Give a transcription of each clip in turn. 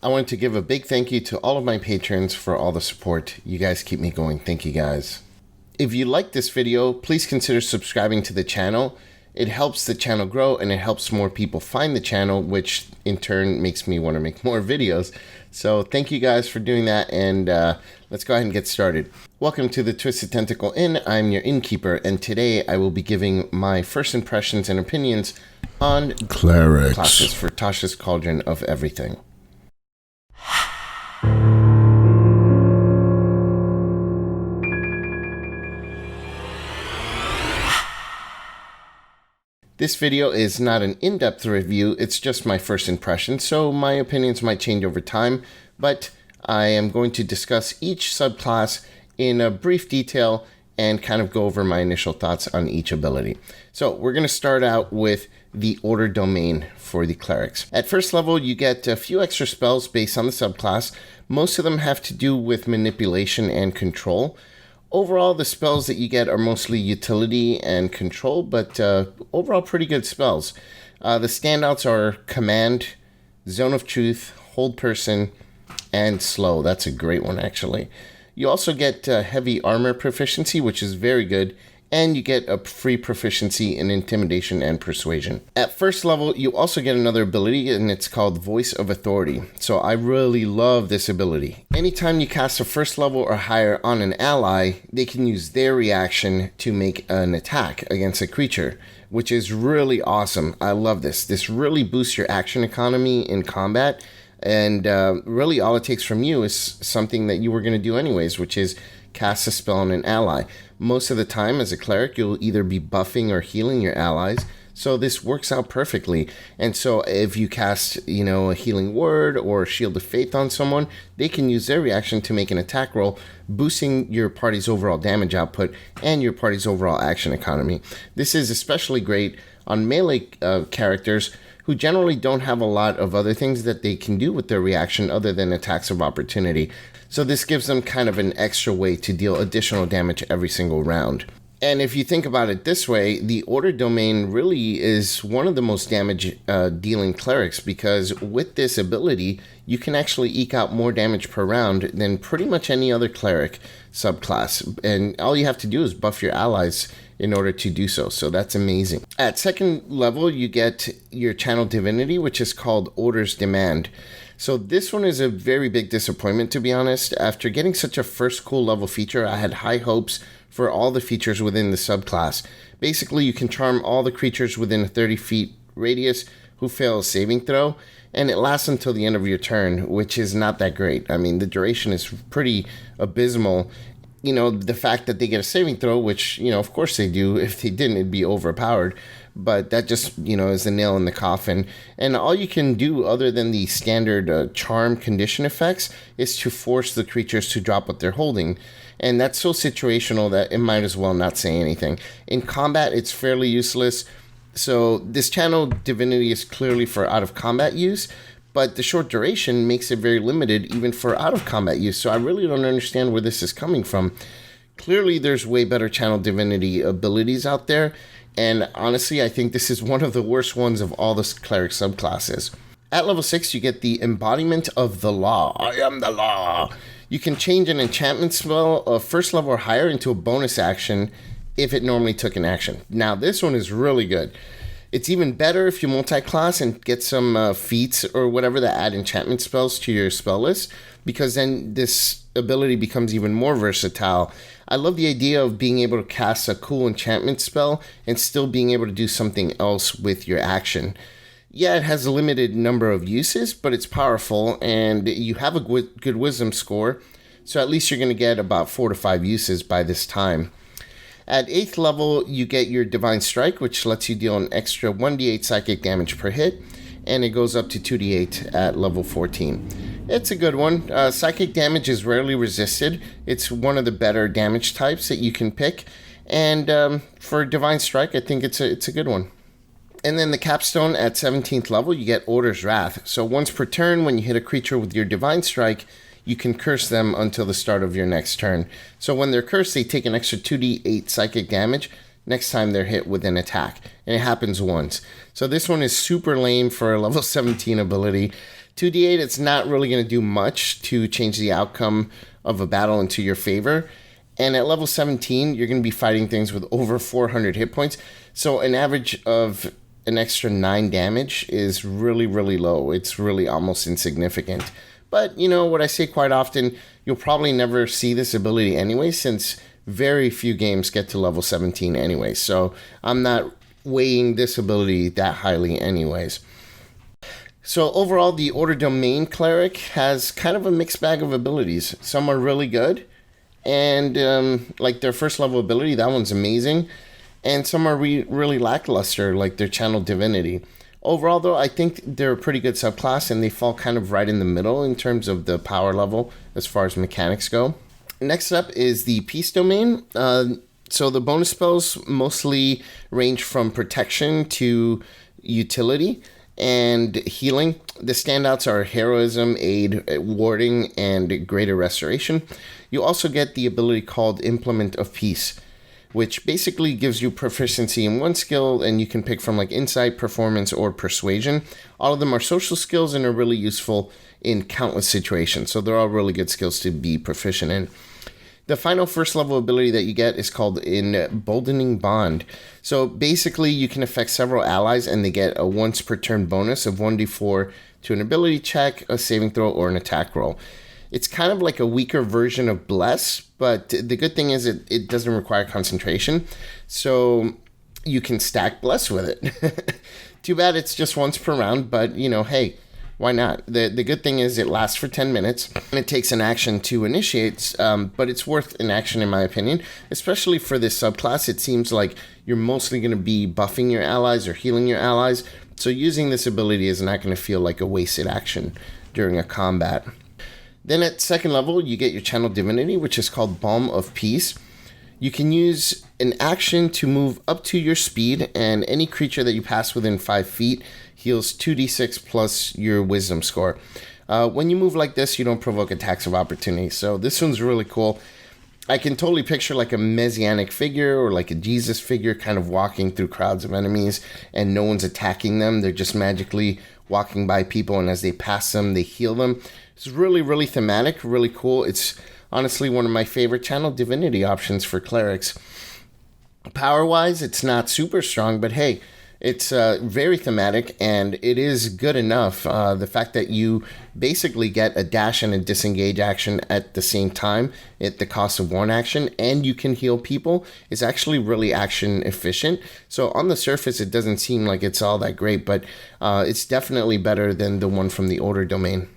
I want to give a big thank you to all of my patrons for all the support. You guys keep me going. Thank you guys. If you like this video, please consider subscribing to the channel. It helps the channel grow and it helps more people find the channel, which in turn makes me want to make more videos. So thank you guys for doing that, and let's go ahead and get started. Welcome to the Twisted Tentacle Inn. I'm your innkeeper, and today I will be giving my first impressions and opinions on Clerics classes for Tasha's Cauldron of Everything. This video is not an in-depth review, it's just my first impression, so my opinions might change over time, but I am going to discuss each subclass in a brief detail and kind of go over my initial thoughts on each ability. So we're going to start out with the Order Domain for the Clerics. At first level, you get a few extra spells based on the subclass. Most of them have to do with manipulation and control. Overall, the spells that you get are mostly utility and control, but overall pretty good spells. The standouts are Command, Zone of Truth, Hold Person, and Slow. That's a great one, actually. You also get Heavy Armor Proficiency, which is very good, and you get a free proficiency in Intimidation and Persuasion. At first level, you also get another ability, and it's called Voice of Authority. So I really love this ability. Anytime you cast a first level or higher on an ally, they can use their reaction to make an attack against a creature, which is really awesome. I love this. This really boosts your action economy in combat, and really all it takes from you is something that you were going to do anyways, which is cast a spell on an ally. Most of the time as a cleric, you'll either be buffing or healing your allies, so this works out perfectly. And so if you cast, a healing word or shield of faith on someone, they can use their reaction to make an attack roll, boosting your party's overall damage output and your party's overall action economy. This is especially great on melee characters who generally don't have a lot of other things that they can do with their reaction other than attacks of opportunity. So this gives them kind of an extra way to deal additional damage every single round. And if you think about it this way, the Order Domain really is one of the most damage dealing clerics, because with this ability, you can actually eke out more damage per round than pretty much any other cleric subclass. And all you have to do is buff your allies in order to do so. So that's amazing. At second level, you get your Channel Divinity, which is called Order's Demand. So this one is a very big disappointment, to be honest. After getting such a first cool level feature, I had high hopes for all the features within the subclass. Basically, you can charm all the creatures within a 30 feet radius who fail a saving throw, and it lasts until the end of your turn, which is not that great. I mean, the duration is pretty abysmal. The fact that they get a saving throw, which, of course they do. If they didn't, it'd be overpowered. But that just, is the nail in the coffin. And all you can do other than the standard charm condition effects is to force the creatures to drop what they're holding. And that's so situational that it might as well not say anything. In combat, it's fairly useless. So this Channel Divinity is clearly for out of combat use, but the short duration makes it very limited even for out of combat use. So I really don't understand where this is coming from. Clearly, there's way better Channel Divinity abilities out there. And honestly, I think this is one of the worst ones of all the cleric subclasses. At level 6, you get the Embodiment of the Law. I am the law. You can change an enchantment spell of first level or higher into a bonus action if it normally took an action. Now, this one is really good. It's even better if you multi-class and get some feats or whatever that add enchantment spells to your spell list, because then this ability becomes even more versatile. I love the idea of being able to cast a cool enchantment spell and still being able to do something else with your action. Yeah, it has a limited number of uses, but it's powerful, and you have a good wisdom score, so at least you're going to get about 4 to 5 uses by this time. At 8th level, you get your Divine Strike, which lets you deal an extra 1d8 psychic damage per hit, and it goes up to 2d8 at level 14. It's a good one. Psychic damage is rarely resisted. It's one of the better damage types that you can pick, and for Divine Strike, I think it's a good one. And then the capstone at 17th level, you get Order's Wrath. So once per turn, when you hit a creature with your Divine Strike, you can curse them until the start of your next turn. So when they're cursed, they take an extra 2d8 psychic damage next time they're hit with an attack. And it happens once. So this one is super lame for a level 17 ability. 2d8, it's not really going to do much to change the outcome of a battle into your favor. And at level 17, you're going to be fighting things with over 400 hit points. So an average of an extra 9 damage is really, really low. It's really almost insignificant. But, what I say quite often, you'll probably never see this ability anyway, since very few games get to level 17 anyway. So I'm not weighing this ability that highly anyways. So overall, the Order Domain Cleric has kind of a mixed bag of abilities. Some are really good, and like their first level ability, that one's amazing. And some are really lackluster, like their Channel Divinity. Overall, though, I think they're a pretty good subclass, and they fall kind of right in the middle in terms of the power level as far as mechanics go. Next up is the Peace Domain. So the bonus spells mostly range from protection to utility and healing. The standouts are Heroism, Aid, Warding, and Greater Restoration. You also get the ability called Implement of Peace, which basically gives you proficiency in one skill, and you can pick from like Insight, Performance, or Persuasion. All of them are social skills and are really useful in countless situations, so they're all really good skills to be proficient in. The final first level ability that you get is called Emboldening Bond. So basically you can affect several allies, and they get a once per turn bonus of 1d4 to an ability check, a saving throw, or an attack roll. It's kind of like a weaker version of Bless, but the good thing is it doesn't require concentration, so you can stack Bless with it. Too bad it's just once per round, but hey, why not? The good thing is it lasts for 10 minutes, and it takes an action to initiate, but it's worth an action in my opinion, especially for this subclass. It seems like you're mostly going to be buffing your allies or healing your allies, so using this ability is not going to feel like a wasted action during a combat. Then at second level, you get your Channel Divinity, which is called Balm of Peace. You can use an action to move up to your speed, and any creature that you pass within 5 feet heals 2d6 plus your wisdom score. When you move like this, you don't provoke attacks of opportunity. So this one's really cool. I can totally picture like a messianic figure or like a Jesus figure kind of walking through crowds of enemies, and no one's attacking them. They're just magically walking by people, and as they pass them, they heal them. It's really, really thematic, really cool. It's honestly one of my favorite Channel Divinity options for clerics. Power-wise, it's not super strong, but hey, it's very thematic, and it is good enough. The fact that you basically get a dash and a disengage action at the same time at the cost of one action, and you can heal people, is actually really action efficient. So on the surface, it doesn't seem like it's all that great, but it's definitely better than the one from the Order Domain.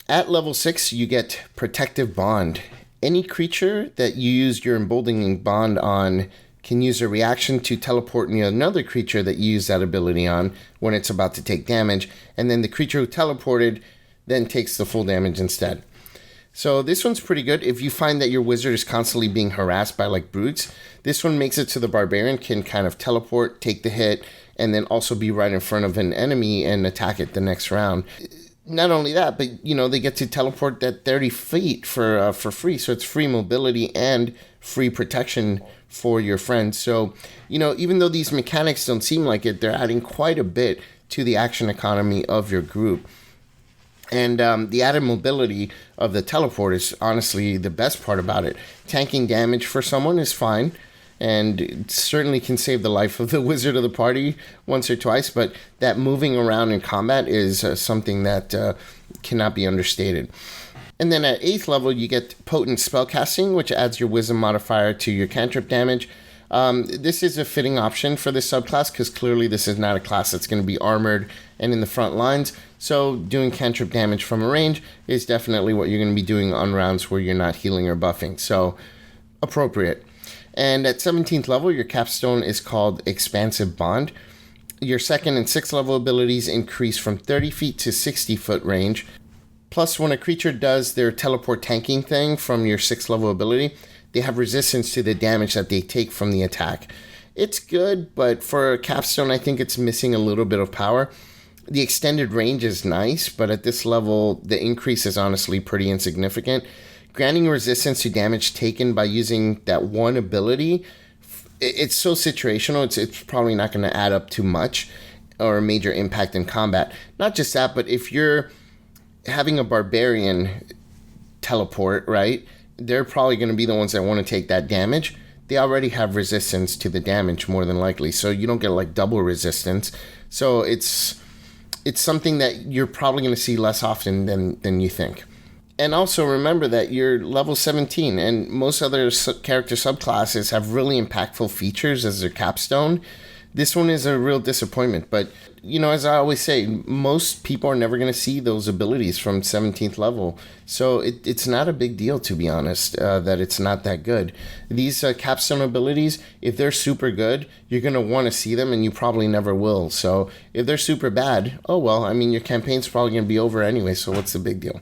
At level 6, you get Protective Bond. Any creature that you use your Emboldening Bond on can use a reaction to teleport near another creature that you use that ability on when it's about to take damage, and then the creature who teleported then takes the full damage instead. So this one's pretty good. If you find that your wizard is constantly being harassed by like brutes, this one makes it so the barbarian can kind of teleport, take the hit, and then also be right in front of an enemy and attack it the next round. Not only that, but they get to teleport that 30 feet for free, so it's free mobility and free protection for your friends. So even though these mechanics don't seem like it, they're adding quite a bit to the action economy of your group. And the added mobility of the teleport is honestly the best part about it. Tanking damage for someone is fine, and it certainly can save the life of the wizard of the party once or twice, but that moving around in combat is something that cannot be understated. And then at 8th level, you get Potent Spellcasting, which adds your wisdom modifier to your cantrip damage. This is a fitting option for this subclass, because clearly this is not a class that's going to be armored and in the front lines, so doing cantrip damage from a range is definitely what you're going to be doing on rounds where you're not healing or buffing, so appropriate. And at 17th level, your capstone is called Expansive Bond. Your 2nd and 6th level abilities increase from 30 feet to 60 foot range. Plus, when a creature does their teleport tanking thing from your 6th level ability, they have resistance to the damage that they take from the attack. It's good, but for a capstone, I think it's missing a little bit of power. The extended range is nice, but at this level, the increase is honestly pretty insignificant. Granting resistance to damage taken by using that one ability it's so situational. It's probably not going to add up to much or a major impact in combat. Not just that, but if you're having a barbarian teleport, right, they're probably going to be the ones that want to take that damage. They already have resistance to the damage more than likely, so you don't get like double resistance. So it's something that you're probably going to see less often than you think. And also remember that you're level 17, and most other character subclasses have really impactful features as their capstone. This one is a real disappointment, but, as I always say, most people are never going to see those abilities from 17th level. So it's not a big deal, to be honest, that it's not that good. These capstone abilities, if they're super good, you're going to want to see them, and you probably never will. So if they're super bad, oh well, your campaign's probably going to be over anyway, so what's the big deal?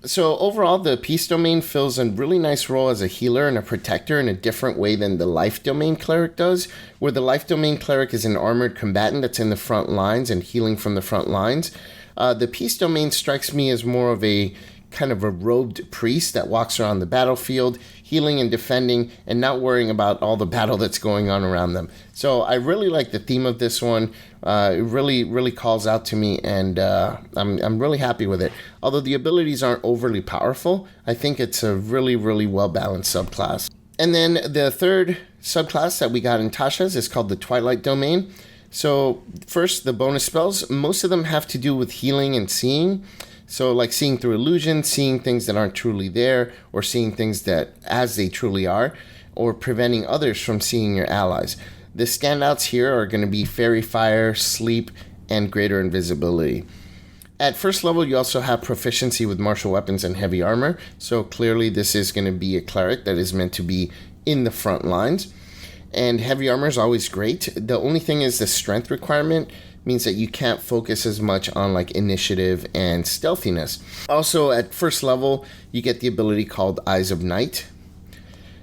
So overall, the Peace Domain fills a really nice role as a healer and a protector in a different way than the Life Domain Cleric does, where the Life Domain Cleric is an armored combatant that's in the front lines and healing from the front lines. The Peace Domain strikes me as more of a kind of a robed priest that walks around the battlefield, healing and defending, and not worrying about all the battle that's going on around them. So I really like the theme of this one. It really, really calls out to me, and I'm really happy with it. Although the abilities aren't overly powerful, I think it's a really, really well-balanced subclass. And then the third subclass that we got in Tasha's is called the Twilight Domain. So first, the bonus spells, most of them have to do with healing and seeing. So like seeing through illusion, seeing things that aren't truly there, or seeing things that as they truly are, or preventing others from seeing your allies. The standouts here are going to be Fairy Fire, Sleep, and Greater Invisibility. At first level, you also have proficiency with martial weapons and heavy armor, so clearly this is going to be a cleric that is meant to be in the front lines. And heavy armor is always great. The only thing is the strength requirement means that you can't focus as much on like initiative and stealthiness. Also, at first level, you get the ability called Eyes of Night.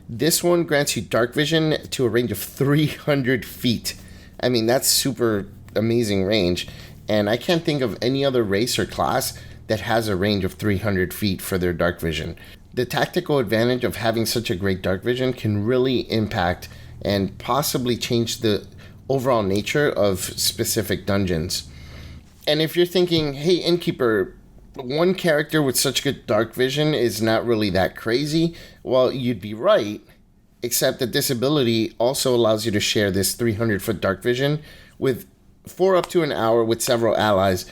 This one grants you dark vision to a range of 300 feet. That's super amazing range. And I can't think of any other race or class that has a range of 300 feet for their dark vision. The tactical advantage of having such a great dark vision can really impact and possibly change the overall nature of specific dungeons. And if you're thinking, hey, Innkeeper, one character with such good dark vision is not really that crazy, well, you'd be right, except that this ability also allows you to share this 300-foot dark vision for up to an hour with several allies.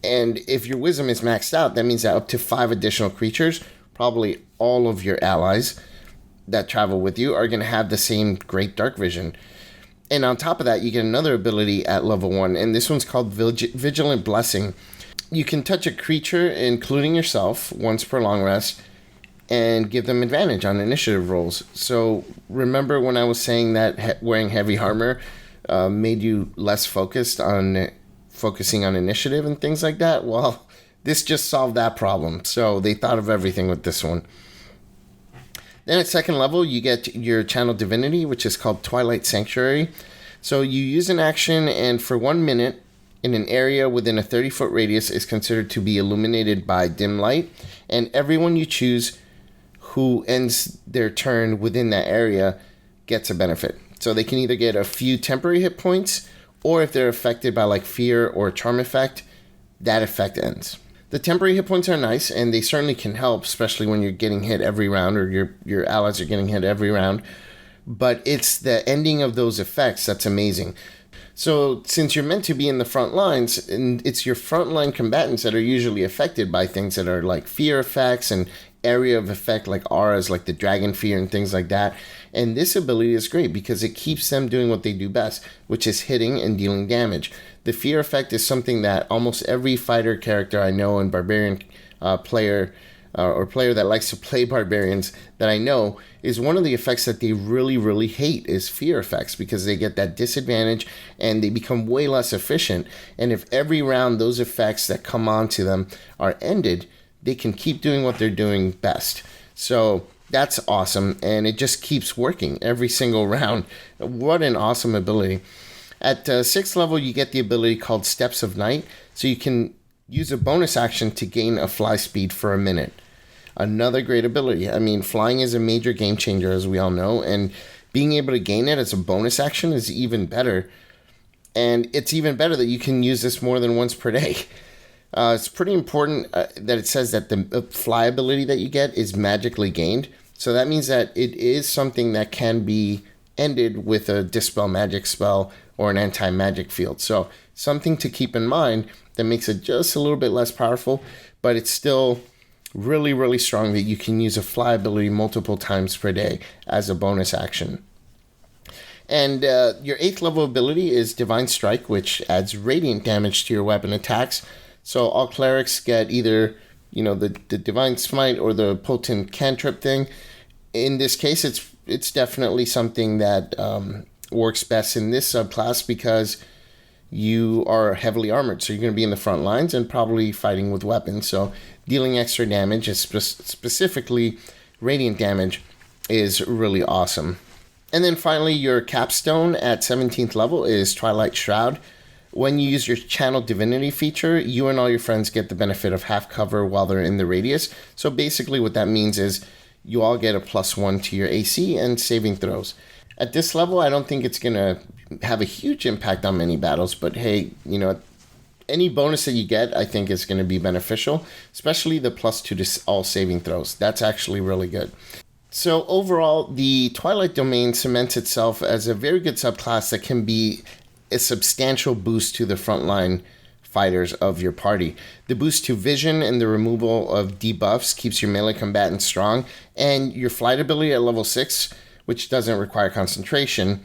And if your wisdom is maxed out, that means that up to 5 additional creatures, probably all of your allies that travel with you, are going to have the same great dark vision. And on top of that, you get another ability at level 1, and this one's called Vigilant Blessing. You can touch a creature, including yourself, once per long rest, and give them advantage on initiative rolls. So remember when I was saying that wearing heavy armor made you less focusing on initiative and things like that? Well, this just solved that problem. So they thought of everything with this one. Then at second level, you get your Channel Divinity, which is called Twilight Sanctuary. So you use an action, and for 1 minute, in an area within a 30-foot radius is considered to be illuminated by dim light, and everyone you choose who ends their turn within that area gets a benefit. So they can either get a few temporary hit points, or if they're affected by like fear or charm effect, that effect ends. The temporary hit points are nice, and they certainly can help, especially when you're getting hit every round, or your allies are getting hit every round. But it's the ending of those effects that's amazing. So since you're meant to be in the front lines, and it's your frontline combatants that are usually affected by things that are like fear effects and area of effect like auras, like the dragon fear and things like that. And this ability is great because it keeps them doing what they do best, which is hitting and dealing damage. The fear effect is something that almost every fighter character I know and barbarian player or player that likes to play barbarians that I know is one of the effects that they really, really hate is fear effects, because they get that disadvantage and they become way less efficient. And if every round those effects that come onto them are ended, they can keep doing what they're doing best. So that's awesome, and it just keeps working every single round. What an awesome ability. At 6th level, you get the ability called Steps of Night, so you can use a bonus action to gain a fly speed for a minute. Another great ability. I mean, flying is a major game changer, as we all know, and being able to gain it as a bonus action is even better. And it's even better that you can use this more than once per day. It's pretty important that it says that the fly ability that you get is magically gained. So that means that it is something that can be ended with a dispel magic spell or an anti-magic field. So something to keep in mind that makes it just a little bit less powerful, but it's still really, really strong that you can use a fly ability multiple times per day as a bonus action. And your 8th level ability is Divine Strike, which adds radiant damage to your weapon attacks. So all clerics get either, the Divine Smite or the potent cantrip thing. In this case, it's definitely something that works best in this subclass because you are heavily armored. So you're going to be in the front lines and probably fighting with weapons. So dealing extra damage, specifically radiant damage, is really awesome. And then finally, your capstone at 17th level is Twilight Shroud. When you use your Channel Divinity feature, you and all your friends get the benefit of half cover while they're in the radius. So basically what that means is you all get a +1 to your AC and saving throws. At this level, I don't think it's going to have a huge impact on many battles, but hey, any bonus that you get, I think is going to be beneficial, especially the +2 to all saving throws. That's actually really good. So overall, the Twilight Domain cements itself as a very good subclass that can be a substantial boost to the frontline fighters of your party. The boost to vision and the removal of debuffs keeps your melee combatant strong, and your flight ability at level 6, which doesn't require concentration,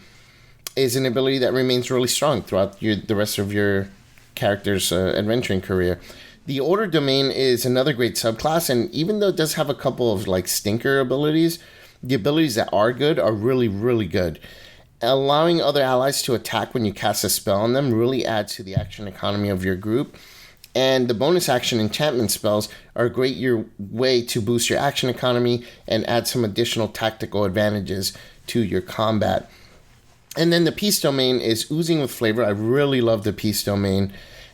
is an ability that remains really strong throughout the rest of your character's adventuring career. The Order Domain is another great subclass, and even though it does have a couple of stinker abilities, the abilities that are good are really, really good. Allowing other allies to attack when you cast a spell on them really adds to the action economy of your group. And the bonus action enchantment spells are a great way to boost your action economy and add some additional tactical advantages to your combat. And then the Peace Domain is oozing with flavor. I really love the Peace Domain.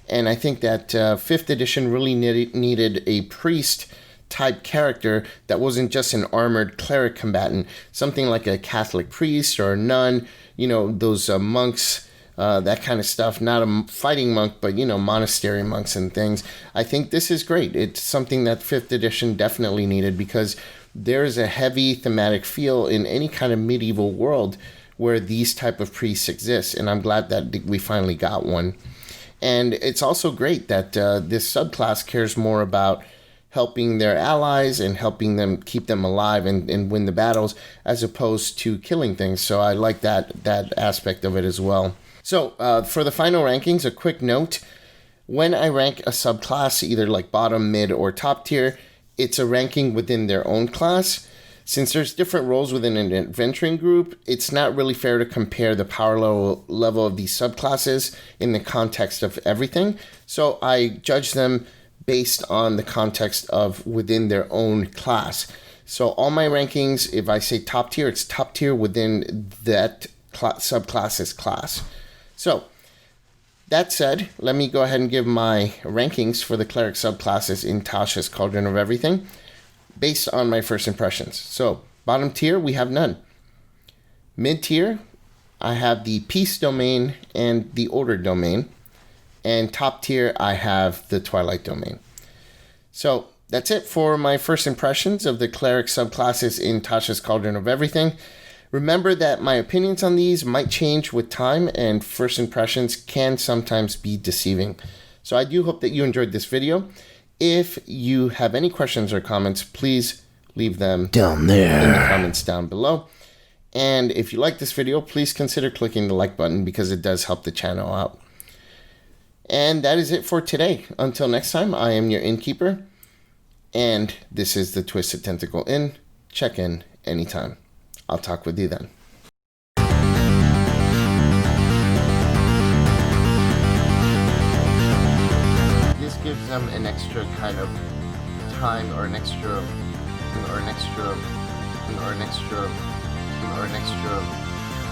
And I think that 5th edition really needed a priest type character that wasn't just an armored cleric combatant, something like a Catholic priest or a nun, those monks, that kind of stuff. Not a fighting monk, but monastery monks and things. I think this is great. It's something that 5th edition definitely needed because there's a heavy thematic feel in any kind of medieval world where these type of priests exist, and I'm glad that we finally got one. And it's also great that this subclass cares more about helping their allies and helping them keep them alive and win the battles as opposed to killing things. So I like that aspect of it as well. So for the final rankings, a quick note. When I rank a subclass, either bottom, mid, or top tier, it's a ranking within their own class. Since there's different roles within an adventuring group, it's not really fair to compare the power level of these subclasses in the context of everything. So I judge them based on the context of within their own class. So all my rankings, if I say top tier, it's top tier within that subclass's class. So that said, let me go ahead and give my rankings for the cleric subclasses in Tasha's Cauldron of Everything, based on my first impressions. So, bottom tier, we have none. Mid tier, I have the Peace Domain and the Order Domain. And top tier, I have the Twilight Domain. So, that's it for my first impressions of the cleric subclasses in Tasha's Cauldron of Everything. Remember that my opinions on these might change with time, and first impressions can sometimes be deceiving. So, I do hope that you enjoyed this video. If you have any questions or comments, please leave them down there in the comments down below. And if you like this video, please consider clicking the like button because it does help the channel out. And that is it for today. Until next time, I am your Innkeeper, and this is the Twisted Tentacle Inn. Check in anytime. I'll talk with you then. Gives them an extra kind of time or an extra